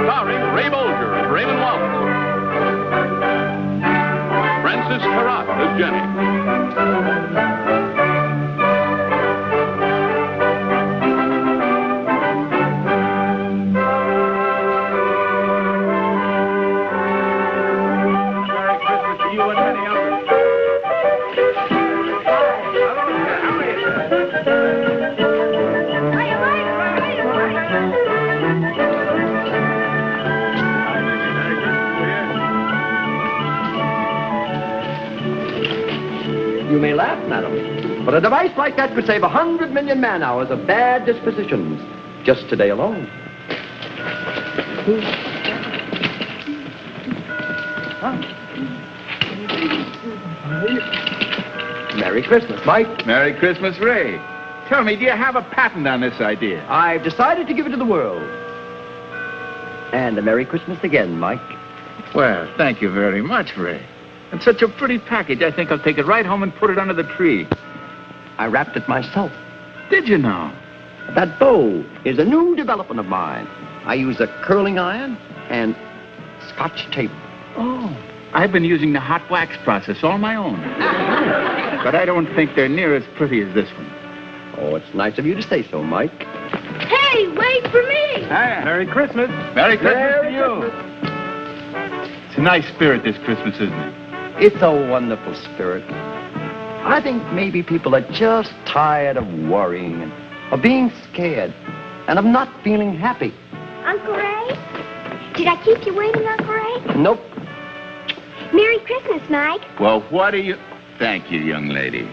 Starring Ray Bolger as Raymond Wallace. Frances Carrot as Jenny. You may laugh, madam, but a device like that could save 100 million man-hours of bad dispositions just today alone. Merry Christmas, Mike. Merry Christmas, Ray. Tell me, do you have a patent on this idea? I've decided to give it to the world. And a Merry Christmas again, Mike. Well, thank you very much, Ray. It's such a pretty package, I think I'll take it right home and put it under the tree. I wrapped it myself. Did you know? That bow is a new development of mine. I use a curling iron and Scotch tape. Oh, I've been using the hot wax process all my own. But I don't think they're near as pretty as this one. Oh, it's nice of you to say so, Mike. Hey, wait for me! Hiya. Merry Christmas. Merry Christmas Merry to you. Christmas. It's a nice spirit this Christmas, isn't it? It's a wonderful spirit. I think maybe people are just tired of worrying and of being scared and of not feeling happy. Uncle Ray? Did I keep you waiting, Uncle Ray? Nope. Merry Christmas, Mike. Well, what do you... Thank you, young lady.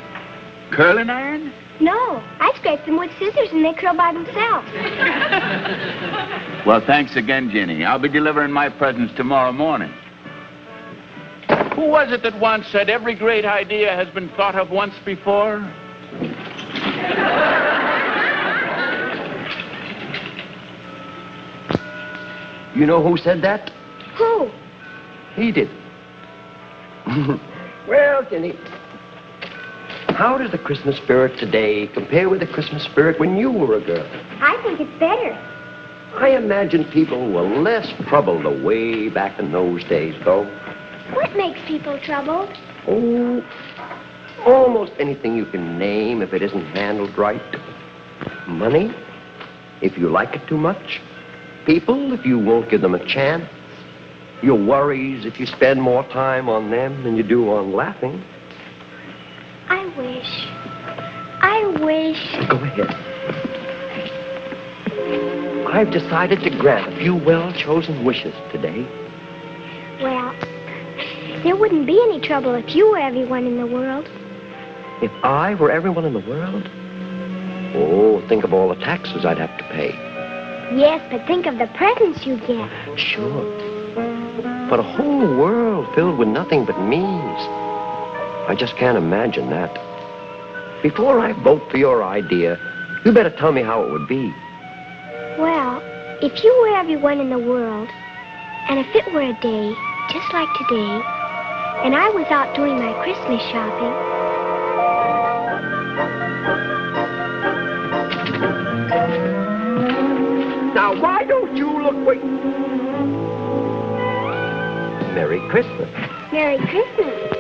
Curling iron? No, I scraped them with scissors and they curl by themselves. Well, thanks again, Jenny. I'll be delivering my presents tomorrow morning. Who was it that once said every great idea has been thought of once before? You know who said that? Who? He did. Well, Jenny, how does the Christmas spirit today compare with the Christmas spirit when you were a girl? I think it's better. I imagine people were less troubled way back in those days, though. What makes people troubled? Oh, almost anything you can name if it isn't handled right. Money, if you like it too much. People, if you won't give them a chance. Your worries, if you spend more time on them than you do on laughing. I wish... Go ahead. I've decided to grant a few well-chosen wishes today. Well, there wouldn't be any trouble if you were everyone in the world. If I were everyone in the world? Oh, think of all the taxes I'd have to pay. Yes, but think of the presents you get. Sure. But a whole world filled with nothing but me's. I just can't imagine that. Before I vote for your idea, you better tell me how it would be. Well, if you were everyone in the world, and if it were a day just like today, and I was out doing my Christmas shopping... Now, why don't you look... Wait. Merry Christmas. Merry Christmas.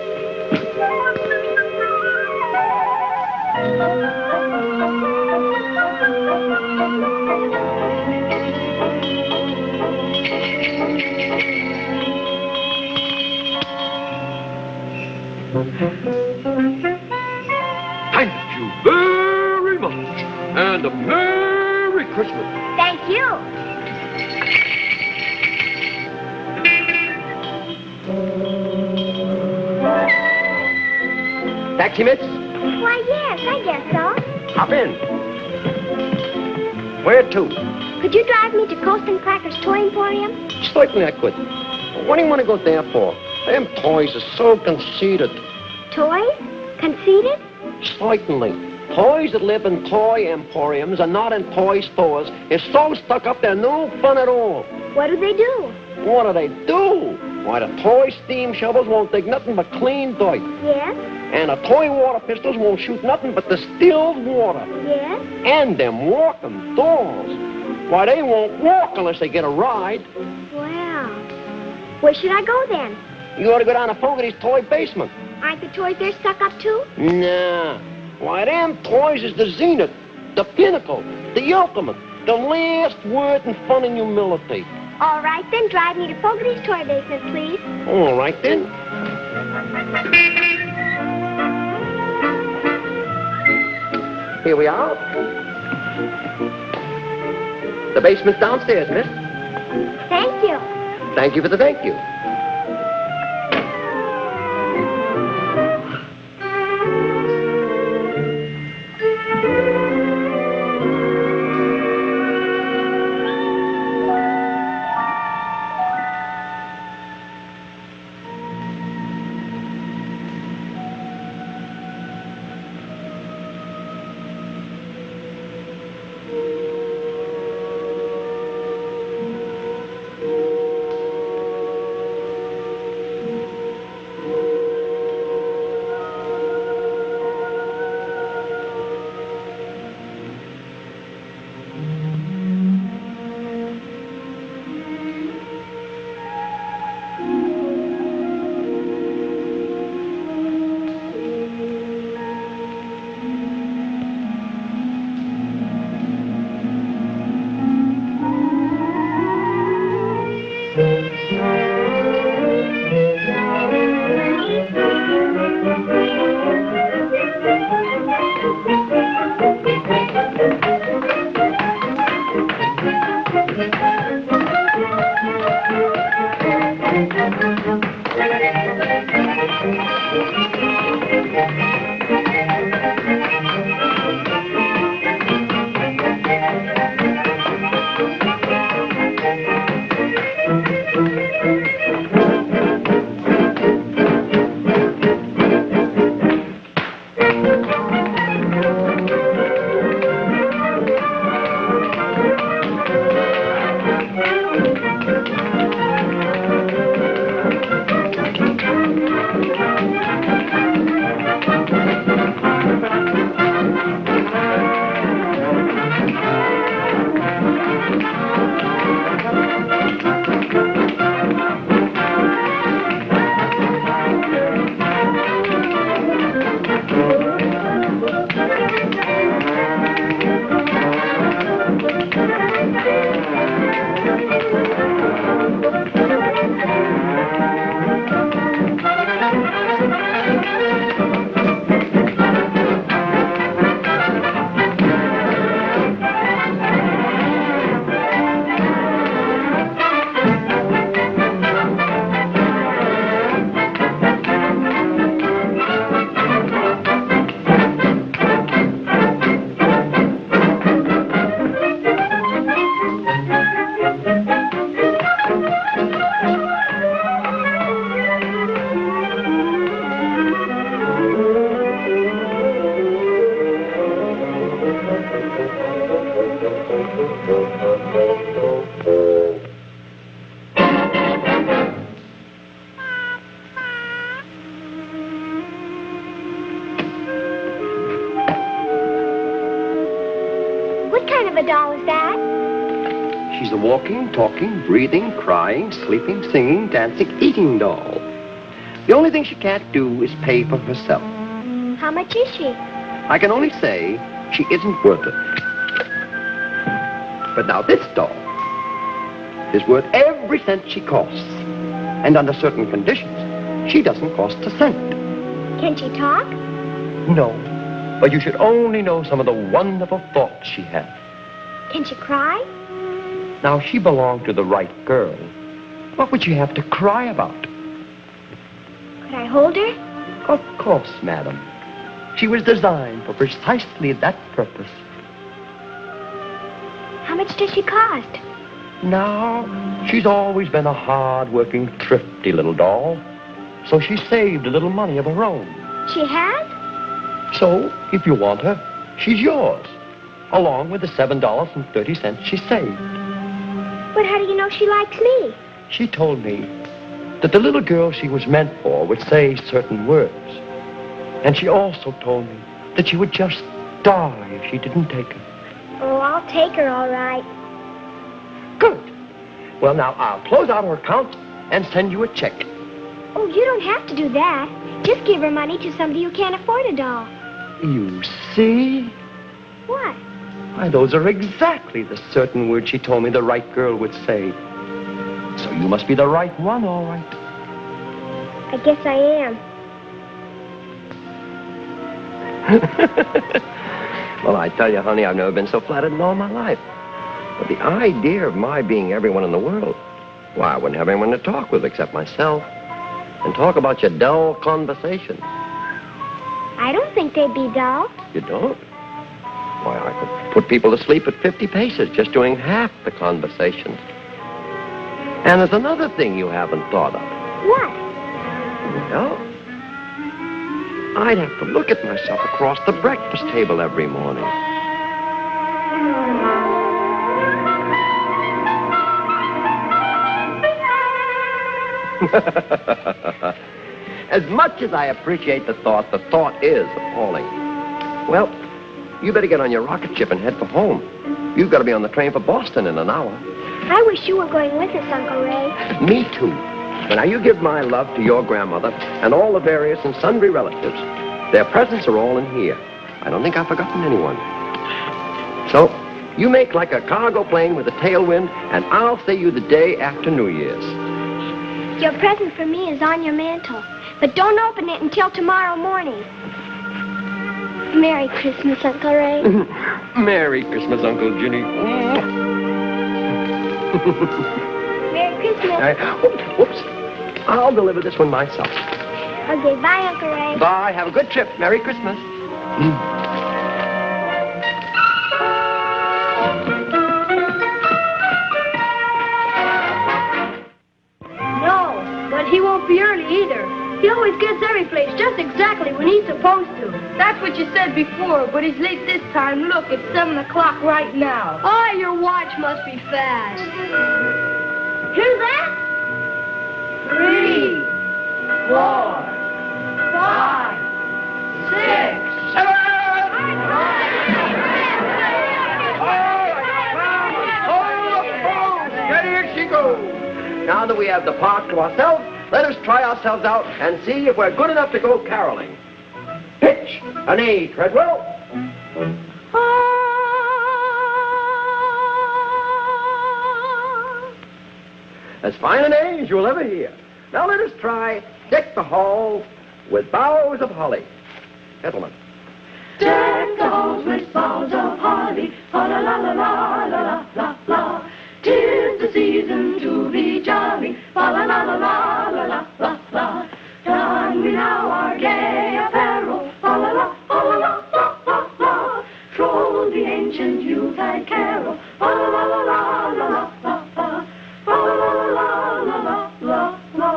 Thank you very much. And a Merry Christmas. Thank you. Taxi, miss? Why, yes, I guess so. Hop in. Where to? Could you drive me to Coast and Cracker's Toy Emporium? Certainly I could. What do you want to go there for? Them toys are so conceited. Toys? Conceited? Certainly. Toys that live in toy emporiums and not in toy stores is so stuck up they're no fun at all. What do they do? What do they do? Why, the toy steam shovels won't dig nothing but clean dirt. Yes? And the toy water pistols won't shoot nothing but distilled water. Yes? And them walking dolls. Why, they won't walk unless they get a ride. Well, where should I go then? You ought to go down to Fogarty's toy basement. Aren't the toys there stuck up too? Nah. Why, them toys is the zenith, the pinnacle, the ultimate, the last word in fun and humility. All right, then. Drive me to Fogarty's toy basement, please. All right, then. Here we are. The basement's downstairs, miss. Thank you. Thank you for the thank you. What kind of a doll is that? She's a walking, talking, breathing, crying, sleeping, singing, dancing, eating doll. The only thing she can't do is pay for herself. How much is she? I can only say she isn't worth it. But now this doll is worth every cent she costs. And under certain conditions, she doesn't cost a cent. Can she talk? No, but you should only know some of the wonderful thoughts she had. Can she cry? Now, she belonged to the right girl. What would she have to cry about? Could I hold her? Of course, madam. She was designed for precisely that purpose. How much does she cost? Now, she's always been a hard-working, thrifty little doll. So she saved a little money of her own. She has? So, if you want her, she's yours, along with the $7.30 she saved. But how do you know she likes me? She told me that the little girl she was meant for would say certain words. And she also told me that she would just die if she didn't take her. Oh, I'll take her, all right. Good. Well, now, I'll close out her account and send you a check. Oh, you don't have to do that. Just give her money to somebody who can't afford a doll. You see? What? Why, those are exactly the certain words she told me the right girl would say. So you must be the right one, all right. I guess I am. Well, I tell you, honey, I've never been so flattered in all my life. But the idea of my being everyone in the world, why, I wouldn't have anyone to talk with except myself. And talk about your dull conversation. I don't think they'd be dull. You don't? Why, I could put people to sleep at 50 paces just doing half the conversation. And there's another thing you haven't thought of. What? Well, I'd have to look at myself across the breakfast table every morning. As much as I appreciate the thought is appalling. Well, you better get on your rocket ship and head for home. You've got to be on the train for Boston in an hour. I wish you were going with us, Uncle Ray. Me too. But now you give my love to your grandmother and all the various and sundry relatives. Their presents are all in here. I don't think I've forgotten anyone. So, you make like a cargo plane with a tailwind, and I'll see you the day after New Year's. Your present for me is on your mantel, but don't open it until tomorrow morning. Merry Christmas, Uncle Ray. Merry Christmas, Uncle Ginny. Merry Christmas. Whoops. I'll deliver this one myself. Okay, bye, Uncle Ray. Bye. Have a good trip. Merry Christmas. No, but he won't be early either. He always gets every place just exactly when he's supposed to. That's what you said before, but he's late this time. Look, it's 7 o'clock right now. Oh, your watch must be fast. Hear that? 3, 4, 5, 6, 7. Here she goes. Now that we have the park to ourselves, let us try ourselves out and see if we're good enough to go caroling. Pitch, an A, Treadwell. As fine an A as you'll ever hear. Now let us try Deck the Hall with Boughs of Holly. Gentlemen. Deck the halls with boughs of holly, fa la la la la la la la. 'Tis the season to be jolly, fa la la la la la la la. Don we now our gay apparel, fa la la la la la la. Troll the ancient Yuletide carol, fa la la la la la la la. Fa la la la la la la.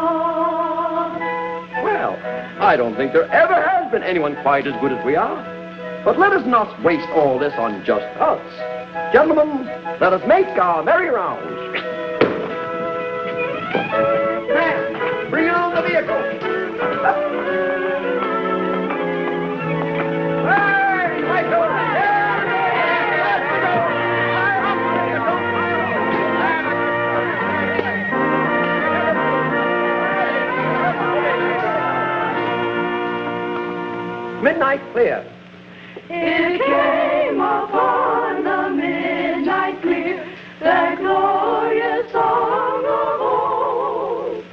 Well, I don't think there ever has been anyone quite as good as we are. But let us not waste all this on just us. Gentlemen, let us make our merry rounds. Man, bring on the vehicle. Hey, Michael! Midnight clear. It came upon the midnight clear, that glorious song of old,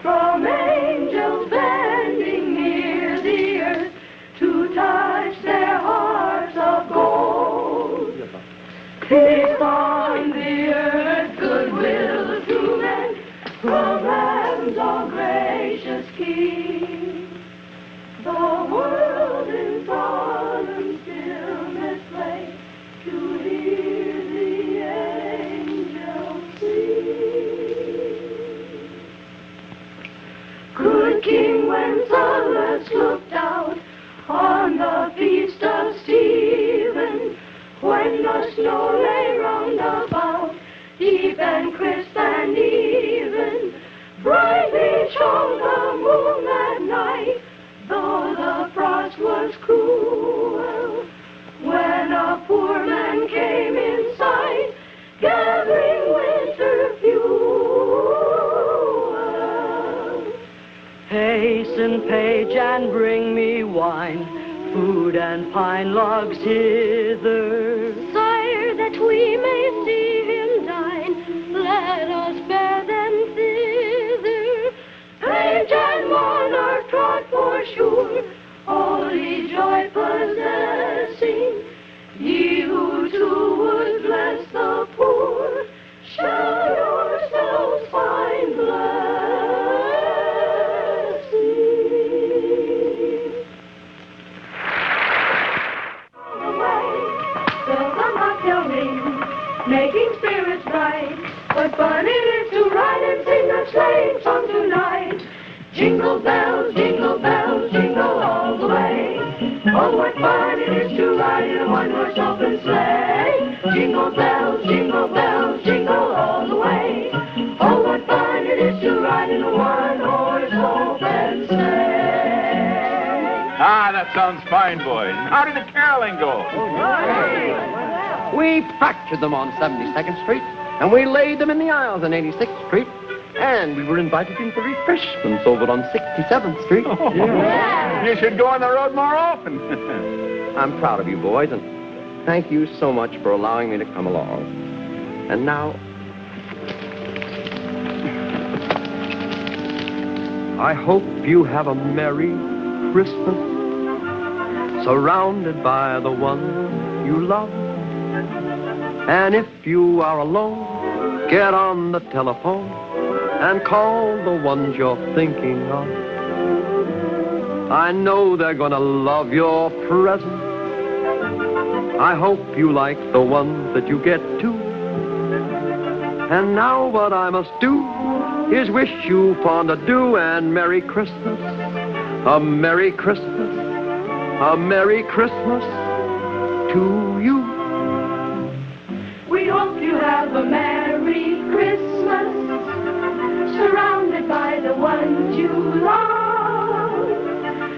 from angels bending near the earth to touch their hearts of gold. Peace on the earth, goodwill to men, programs all gracious King. The world in solemn stillness lay to hear the angels sing. Good King Wenceslas looked out on the feast of Stephen, when the snow lay round about, deep and crisp and even. Hasten, page, and bring me wine, food and pine logs hither. Sire, that we may see him dine, let us bear them thither. Page and monarch trot for sure, holy joy possessing. Ye who too would bless the poor, shall yourselves find blessing. Bells on bobtail ring, making spirits bright. What fun it is to ride and sing a sleighing song tonight. Jingle bells, jingle all the way. Oh, what fun it is to ride in a one-horse open sleigh. Jingle bells, jingle all the way. Oh, what fun it is to ride in a one-horse open sleigh. Ah, that sounds fine, boys. How did the caroling go? We fractured them on 72nd Street, and we laid them in the aisles on 86th Street, and we were invited in for refreshments over on 67th Street. You should go on the road more often. I'm proud of you, boys, and thank you so much for allowing me to come along. And now, I hope you have a Merry Christmas, surrounded by the one you love. And if you are alone, get on the telephone and call the ones you're thinking of. I know they're gonna love your present. I hope you like the ones that you get too. And now what I must do is wish you fond adieu and Merry Christmas. A Merry Christmas, a Merry Christmas to you. We hope you have a Merry Christmas, surrounded by the ones you love.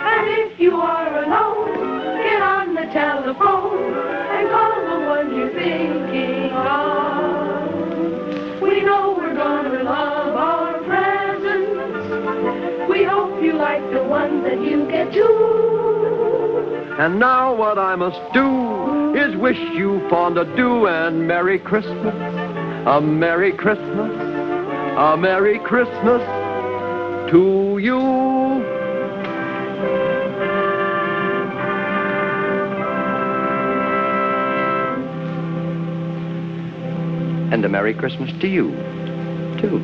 And if you are alone, get on the telephone and call the one you're thinking of. We know we're gonna love our presents. We hope you like the ones that you get too. And now what I must do is wish you fond adieu and Merry Christmas. A Merry Christmas, a Merry Christmas to you. And a Merry Christmas to you, too.